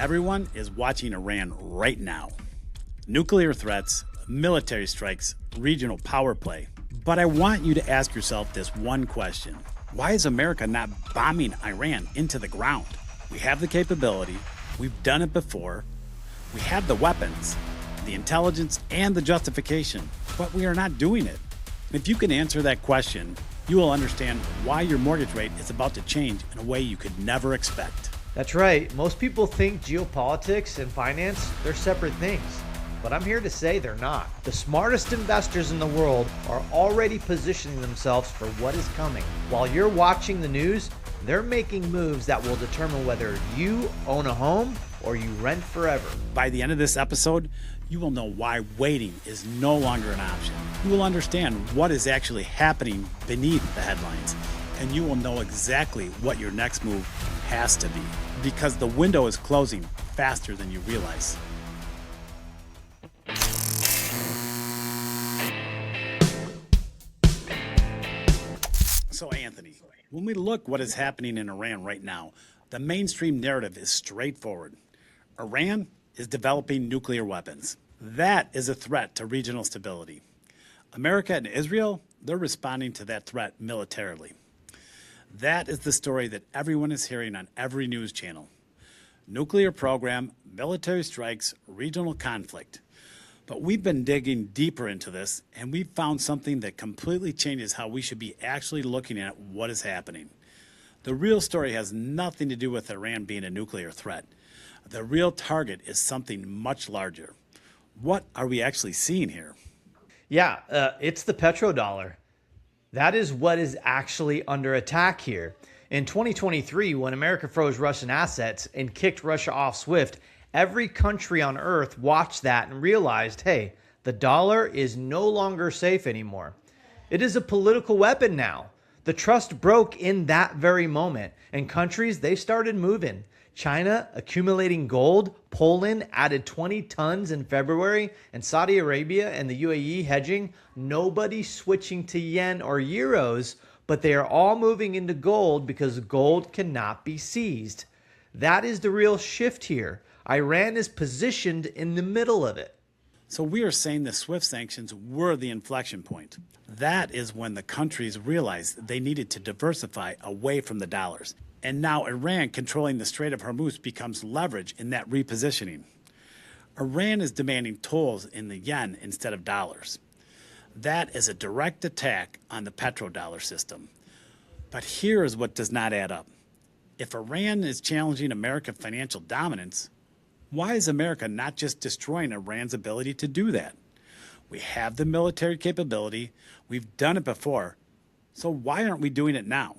everyone is watching Iran right now. Nuclear threats, military strikes, regional power play. But I want you to ask yourself this one question. Why is America not bombing Iran into the ground? We have the capability, we've done it before, we have the weapons, the intelligence, and the justification, but we are not doing it. If you can answer that question, you will understand why your mortgage rate is about to change in a way you could never expect. That's right. Most people think geopolitics and finance, they're separate things. But I'm here to say they're not. The smartest investors in the world are already positioning themselves for what is coming. While you're watching the news, they're making moves that will determine whether you own a home or you rent forever. By the end of this episode, you will know why waiting is no longer an option. You will understand what is actually happening beneath the headlines, and you will know exactly what your next move has to be, because the window is closing faster than you realize. So Anthony, when we look what is happening in Iran right now, the mainstream narrative is straightforward. Iran is developing nuclear weapons. That is a threat to regional stability. America and Israel, they're responding to that threat militarily. That is the story that everyone is hearing on every news channel. Nuclear program, military strikes, regional conflict. But we've been digging deeper into this, and we've found something that completely changes how we should be actually looking at what is happening. The real story has nothing to do with Iran being a nuclear threat. The real target is something much larger. What are we actually seeing here? Yeah, it's the petrodollar. That is what is actually under attack here. In 2023, when America froze Russian assets and kicked Russia off SWIFT, every country on earth watched that and realized, hey, the dollar is no longer safe anymore. It is a political weapon now. The trust broke in that very moment, and countries, they started moving. China accumulating gold, Poland added 20 tons in February, and Saudi Arabia and the UAE hedging. Nobody switching to yen or euros, but they are all moving into gold because gold cannot be seized. That is the real shift here. Iran is positioned in the middle of it. So we are saying the SWIFT sanctions were the inflection point. That is when the countries realized they needed to diversify away from the dollars. And now Iran controlling the Strait of Hormuz becomes leverage in that repositioning. Iran is demanding tolls in the yen instead of dollars. That is a direct attack on the petrodollar system. But here is what does not add up. If Iran is challenging American financial dominance, why is America not just destroying Iran's ability to do that? We have the military capability. We've done it before. So why aren't we doing it now?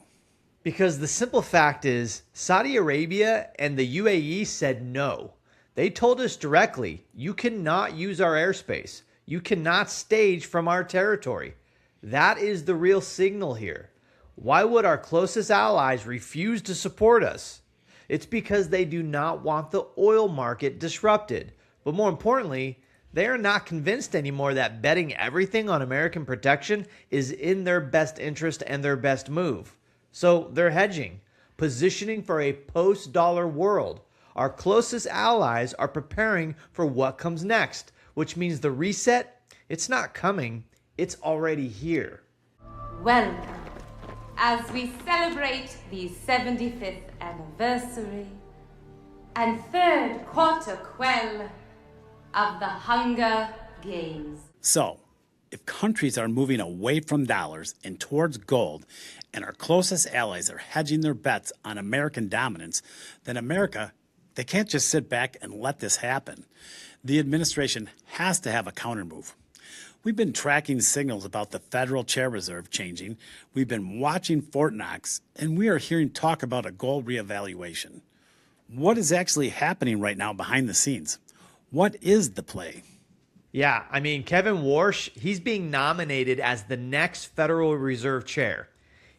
Because the simple fact is, Saudi Arabia and the UAE said no. They told us directly, you cannot use our airspace. You cannot stage from our territory. That is the real signal here. Why would our closest allies refuse to support us? It's because they do not want the oil market disrupted. But more importantly, they are not convinced anymore that betting everything on American protection is in their best interest and their best move. So they're hedging, positioning for a post-dollar world. Our closest allies are preparing for what comes next, which means the reset, it's not coming, it's already here. Welcome, as we celebrate the 75th anniversary and third quarter quell of the Hunger Games. So, if countries are moving away from dollars and towards gold, and our closest allies are hedging their bets on American dominance, then America, they can't just sit back and let this happen. The administration has to have a countermove. We've been tracking signals about the Federal Chair Reserve changing. We've been watching Fort Knox, and we are hearing talk about a gold reevaluation. What is actually happening right now behind the scenes? What is the play? Yeah, I mean, Kevin Warsh, he's being nominated as the next Federal Reserve Chair.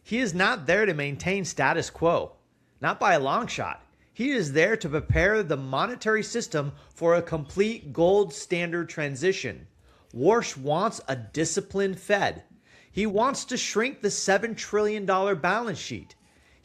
He is not there to maintain status quo, not by a long shot. He is there to prepare the monetary system for a complete gold standard transition. Warsh wants a disciplined Fed. He wants to shrink the $7 trillion balance sheet.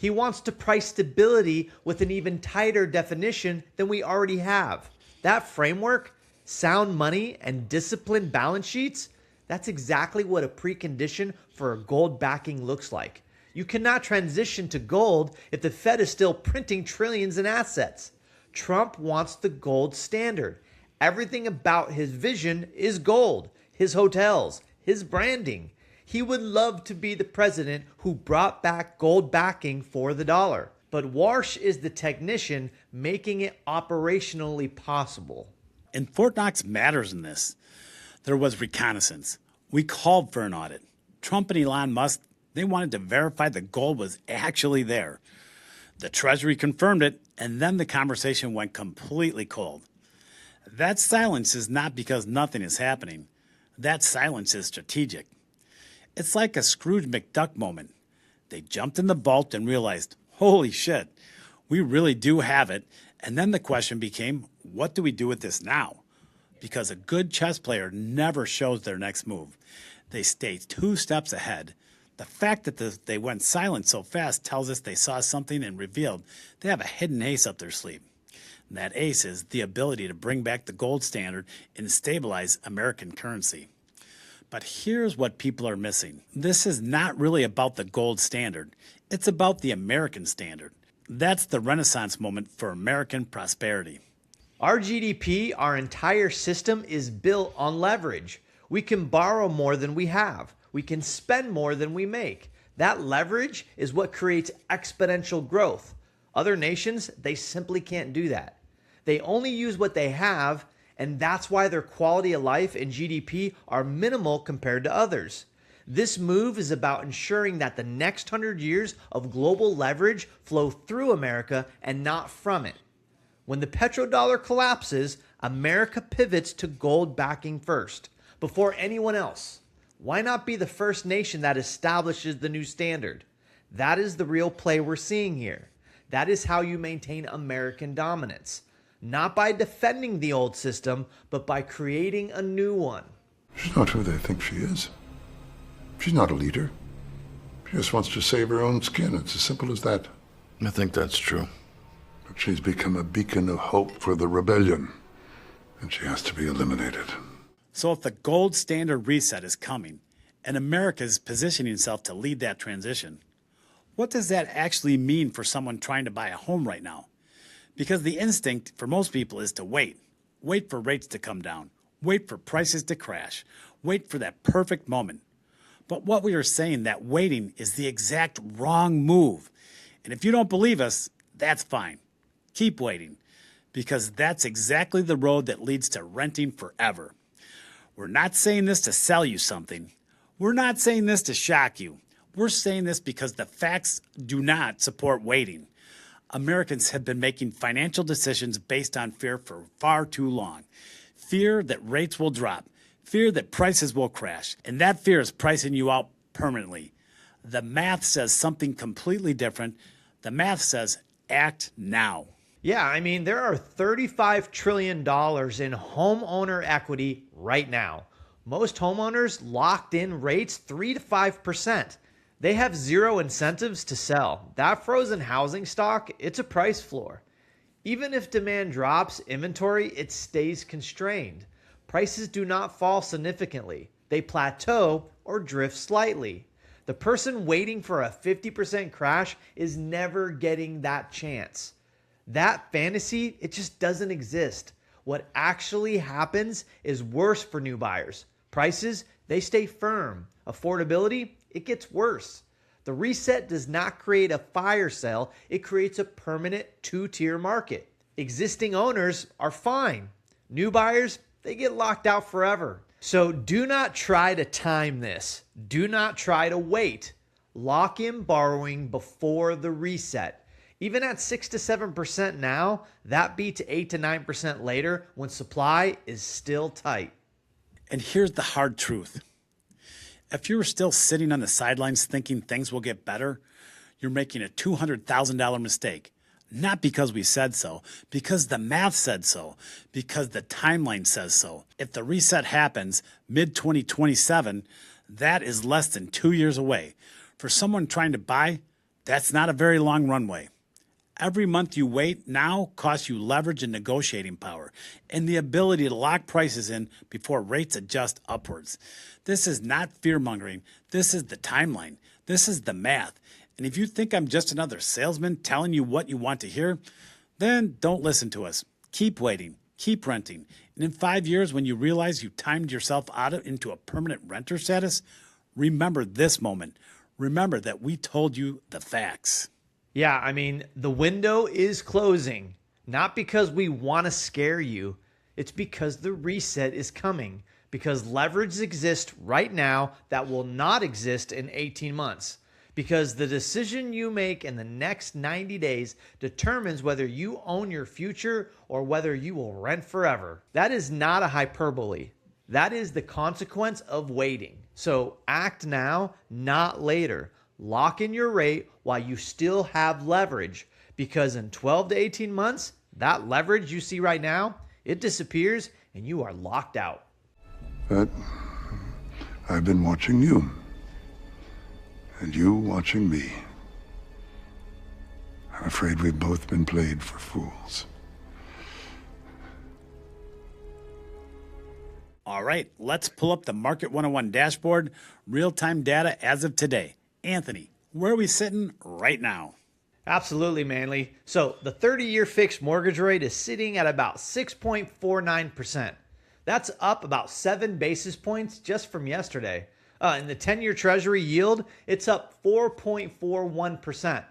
He wants to price stability with an even tighter definition than we already have. That framework, sound money, and disciplined balance sheets, that's exactly what a precondition for a gold backing looks like. You cannot transition to gold if the Fed is still printing trillions in assets. Trump wants the gold standard. Everything about his vision is gold, his hotels, his branding. He would love to be the president who brought back gold backing for the dollar. But Warsh is the technician making it operationally possible. And Fort Knox matters in this. There was reconnaissance. We called for an audit. Trump and Elon Musk, they wanted to verify the gold was actually there. The Treasury confirmed it, and then the conversation went completely cold. That silence is not because nothing is happening. That silence is strategic. It's like a Scrooge McDuck moment. They jumped in the vault and realized, holy shit, we really do have it. And then the question became, what do we do with this now? Because a good chess player never shows their next move. They stay 2 steps ahead. The fact that they went silent so fast tells us they saw something and revealed they have a hidden ace up their sleeve. And that ace is the ability to bring back the gold standard and stabilize American currency. But here's what people are missing. This is not really about the gold standard. It's about the American standard. That's the Renaissance moment for American prosperity. Our GDP, our entire system is built on leverage. We can borrow more than we have. We can spend more than we make. That leverage is what creates exponential growth. Other nations, they simply can't do that. They only use what they have, and that's why their quality of life and GDP are minimal compared to others. This move is about ensuring that the next 100 years of global leverage flow through America and not from it. When the petrodollar collapses, America pivots to gold backing first, before anyone else. Why not be the first nation that establishes the new standard? That is the real play we're seeing here. That is how you maintain American dominance. Not by defending the old system, but by creating a new one. She's not who they think she is. She's not a leader. She just wants to save her own skin. It's as simple as that. I think that's true. But she's become a beacon of hope for the rebellion, and she has to be eliminated. So if the gold standard reset is coming, and America is positioning itself to lead that transition, what does that actually mean for someone trying to buy a home right now? Because the instinct for most people is to wait. Wait for rates to come down. Wait for prices to crash. Wait for that perfect moment. But what we are saying, that waiting is the exact wrong move. And if you don't believe us, that's fine. Keep waiting, because that's exactly the road that leads to renting forever. We're not saying this to sell you something. We're not saying this to shock you. We're saying this because the facts do not support waiting. Americans have been making financial decisions based on fear for far too long. Fear that rates will drop. Fear that prices will crash. And that fear is pricing you out permanently. The math says something completely different. The math says act now. Yeah, I mean, there are $35 trillion in homeowner equity right now. Most homeowners locked in rates 3 to 5%. They have zero incentives to sell. That frozen housing stock, it's a price floor. Even if demand drops, inventory, it stays constrained. Prices do not fall significantly. They plateau or drift slightly. The person waiting for a 50% crash is never getting that chance. That fantasy, it just doesn't exist. What actually happens is worse for new buyers. Prices, they stay firm. Affordability, it gets worse. The reset does not create a fire sale. It creates a permanent 2-tier market. Existing owners are fine. New buyers, they get locked out forever. So do not try to time this. Do not try to wait. Lock in borrowing before the reset. Even at 6 to 7% now, that beats 8 to 9% later when supply is still tight. And here's the hard truth. If you're still sitting on the sidelines thinking things will get better, you're making a $200,000 mistake. Not because we said so, because the math said so, because the timeline says so. If the reset happens mid-2027, that is less than 2 years away. For someone trying to buy, That's not a very long runway. Every month you wait now costs you leverage and negotiating power and the ability to lock prices in before rates adjust upwards. This is not fear-mongering. This is the timeline. This is the math. And if you think I'm just another salesman telling you what you want to hear, then don't listen to us. Keep waiting. Keep renting. And in 5 years, when you realize you timed yourself out into a permanent renter status, remember this moment. Remember that we told you the facts. Yeah, I mean, the window is closing, not because we want to scare you. It's because the reset is coming, because leverage exists right now that will not exist in 18 months. Because the decision you make in the next 90 days determines whether you own your future or whether you will rent forever. That is not a hyperbole. That is the consequence of waiting. So act now, not later. Lock in your rate while you still have leverage, because in 12 to 18 months, that leverage you see right now, it disappears and you are locked out. But I've been watching you, and you watching me. I'm afraid we've both been played for fools. All right, let's pull up the Market 101 dashboard, real-time data as of today. Anthony, where are we sitting right now? Absolutely, Manley. So the 30-year fixed mortgage rate is sitting at about 6.49%. That's up about 7 basis points just from yesterday. And the 10-year Treasury yield, it's up 4.41%.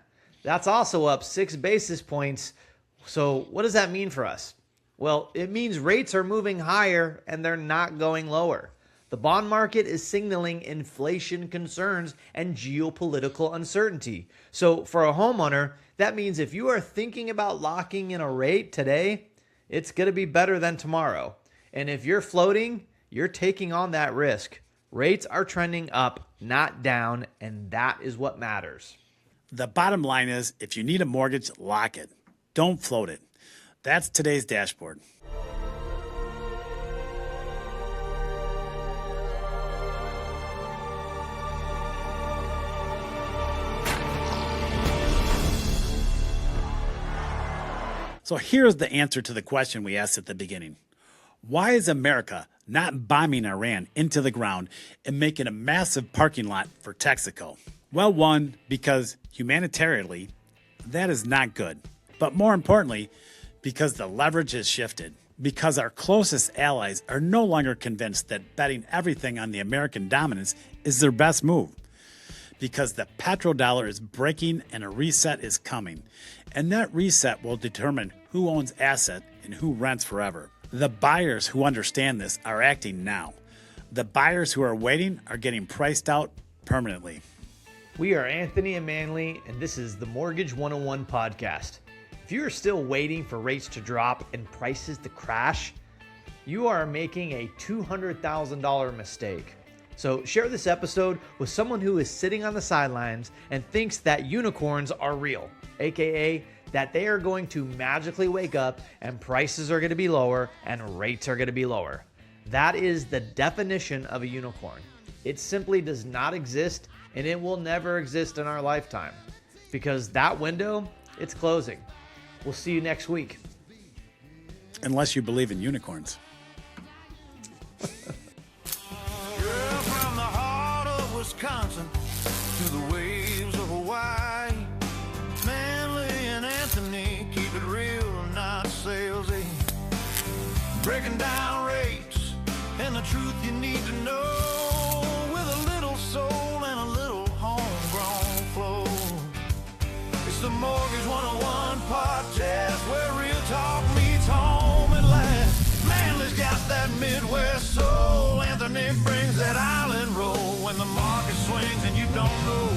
That's also up 6 basis points. So what does that mean for us? Well, it means rates are moving higher and they're not going lower. The bond market is signaling inflation concerns and geopolitical uncertainty. So for a homeowner, that means if you are thinking about locking in a rate today, it's going to be better than tomorrow. And if you're floating, you're taking on that risk. Rates are trending up, not down, and that is what matters. The bottom line is, if you need a mortgage, lock it. Don't float it. That's today's dashboard. So here's the answer to the question we asked at the beginning. Why is America not bombing Iran into the ground and making a massive parking lot for Texaco? Well, one, because humanitarianly, that is not good. But more importantly, because the leverage has shifted. Because our closest allies are no longer convinced that betting everything on the American dominance is their best move. Because the petrodollar is breaking and a reset is coming. And that reset will determine who owns asset and who rents forever. The buyers who understand this are acting now. The buyers who are waiting are getting priced out permanently. We are Anthony and Manley, and this is the Mortgage 101 podcast. If you are still waiting for rates to drop and prices to crash, you are making a $200,000 mistake. So share this episode with someone who is sitting on the sidelines and thinks that unicorns are real, aka that they are going to magically wake up and prices are going to be lower and rates are going to be lower. That is the definition of a unicorn. It simply does not exist, and it will never exist in our lifetime, because that window, it's closing. We'll see you next week. Unless you believe in unicorns. From the heart of Wisconsin to the waves of Hawaii, Manley and Anthony keep it real, not salesy. Breaking down rates and the truth you need to know, with a little soul and a little homegrown flow. It's the Mortgage 101 podcast, where real talk meets home at last. Manley's got that Midwest soul. Anthony brings that island roll when the market swings and you don't know